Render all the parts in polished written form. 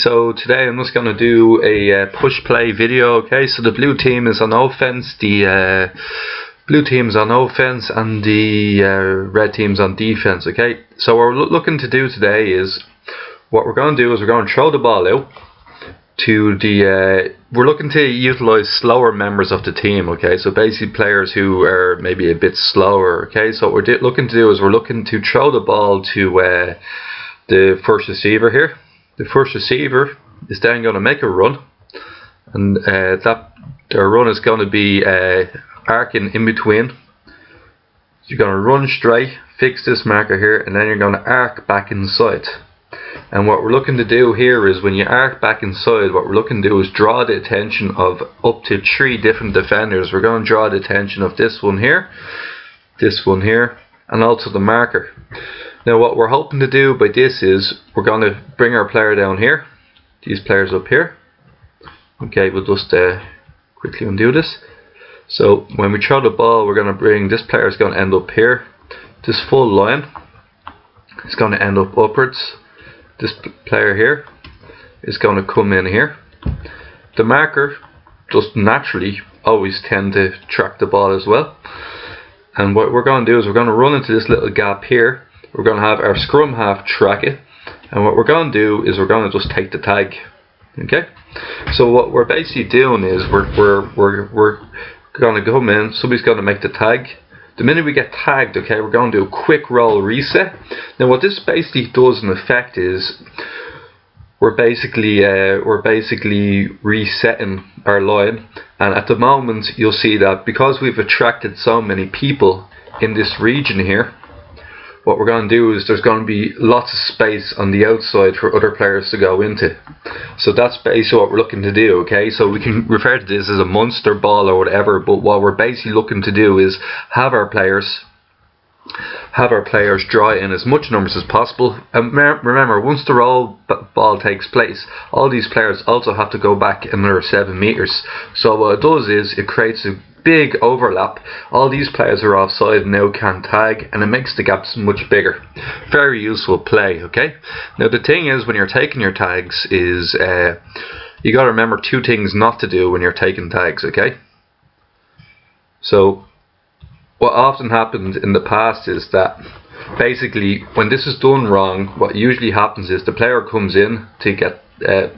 so today I'm just going to do a push play video. Okay, so the blue team is on offense, the blue team's on offense, and the red team's on defense. Okay, so what we're looking to do today is, what we're going to do is we're going to throw the ball out to the we're looking to utilize slower members of the team. Okay, so basically players who are maybe a bit slower. Okay, so what we're looking to do is we're looking to throw the ball to the first receiver here. The first receiver is then going to make a run, and their run is going to be arcing in between. So you're going to run straight, fix this marker here, and then you're going to arc back inside. And what we're looking to do here is, when you arc back inside, what we're looking to do is draw the attention of up to 3 different defenders. We're going to draw the attention of this one here, and also the marker. Now what we're hoping to do by this is, we're going to bring our player down here, these players up here. Okay, we'll just quickly undo this. So when we throw the ball, we're going to bring, this player is going to end up here. This full line is going to end up upwards. This player here is going to come in here. The marker just naturally always tend to track the ball as well. And what we're going to do is we're going to run into this little gap here. We're going to have our scrum half track it, and what we're going to do is we're going to just take the tag. Okay, so what we're basically doing is we're going to come in. Somebody's going to make the tag. The minute we get tagged, okay, we're going to do a quick roll reset. Now what this basically does in effect is, we're basically resetting our line. And at the moment you'll see that because we've attracted so many people in this region here, what we're going to do is there's going to be lots of space on the outside for other players to go into. So that's basically what we're looking to do. Okay, so we can refer to this as a monster ball or whatever, but what we're basically looking to do is have our players draw in as much numbers as possible. And remember, once the roll ball takes place, all these players also have to go back another 7 meters. So what it does is it creates a big overlap. All these players are offside now, can't tag, and it makes the gaps much bigger. Very useful play. Okay, now the thing is, when you're taking your tags is you got to remember 2 things not to do when you're taking tags. Okay, so what often happened in the past is that basically when this is done wrong, what usually happens is the player comes in to get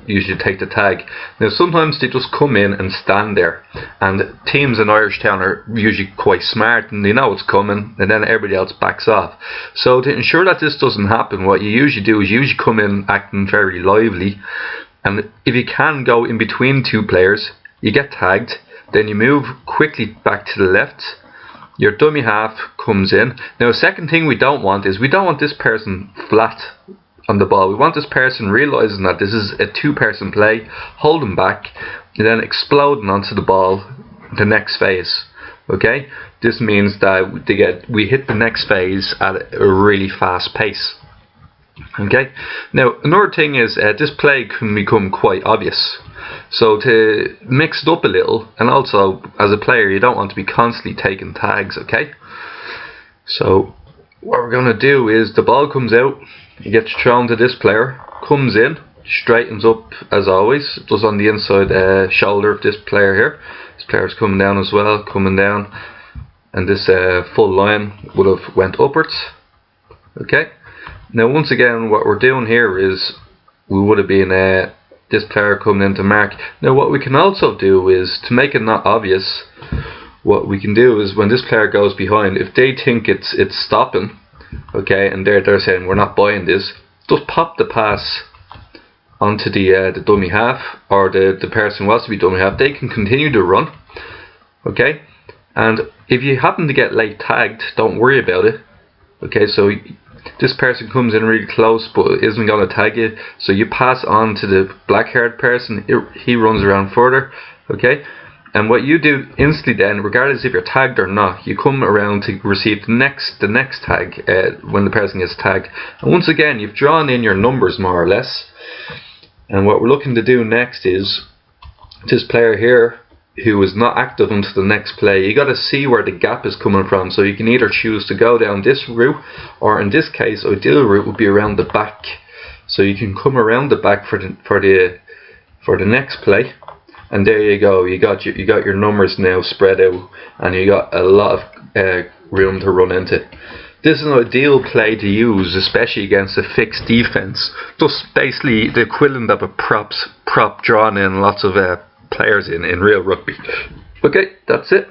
usually take the tag. Now sometimes they just come in and stand there, and teams in Irish Town are usually quite smart and they know it's coming, and then everybody else backs off. So to ensure that this doesn't happen, what you usually do is you usually come in acting very lively, and if you can go in between 2 players, you get tagged, then you move quickly back to the left. Your dummy half comes in. Now, second thing we don't want is, we don't want this person flat on the ball. We want this person realizing that this is a 2-person play, holding back, and then exploding onto the ball the next phase. Okay, this means that we hit the next phase at a really fast pace. Okay, now another thing is this play can become quite obvious. So to mix it up a little, and also as a player you don't want to be constantly taking tags. Okay, so what we're going to do is, the ball comes out, it gets thrown to this player, comes in, straightens up as always, just on the inside shoulder of this player here. This player's coming down as well, coming down, and this full line would have went upwards. Okay, now once again what we're doing here is, we would have been this player coming in to mark. Now what we can also do is, to make it not obvious, what we can do is, when this player goes behind, if they think it's stopping, okay, and they're saying we're not buying this, just pop the pass onto the dummy half, or the person who wants to be dummy half. They can continue to run. Okay, and if you happen to get late tagged, don't worry about it. Okay, so this person comes in really close but isn't going to tag you, so you pass on to the black haired person, he runs around further. Okay, and what you do instantly then, regardless if you're tagged or not, you come around to receive the next tag when the person gets tagged. And once again, you've drawn in your numbers more or less. And what we're looking to do next is, this player here who is not active until the next play, you got to see where the gap is coming from. So you can either choose to go down this route, or in this case ideal route would be around the back. So you can come around the back for the next play, and there you go. You got your numbers now spread out, and you got a lot of room to run into. This is an ideal play to use, especially against a fixed defense. Just basically the equivalent of a prop drawn in lots of players in real rugby. Okay, that's it.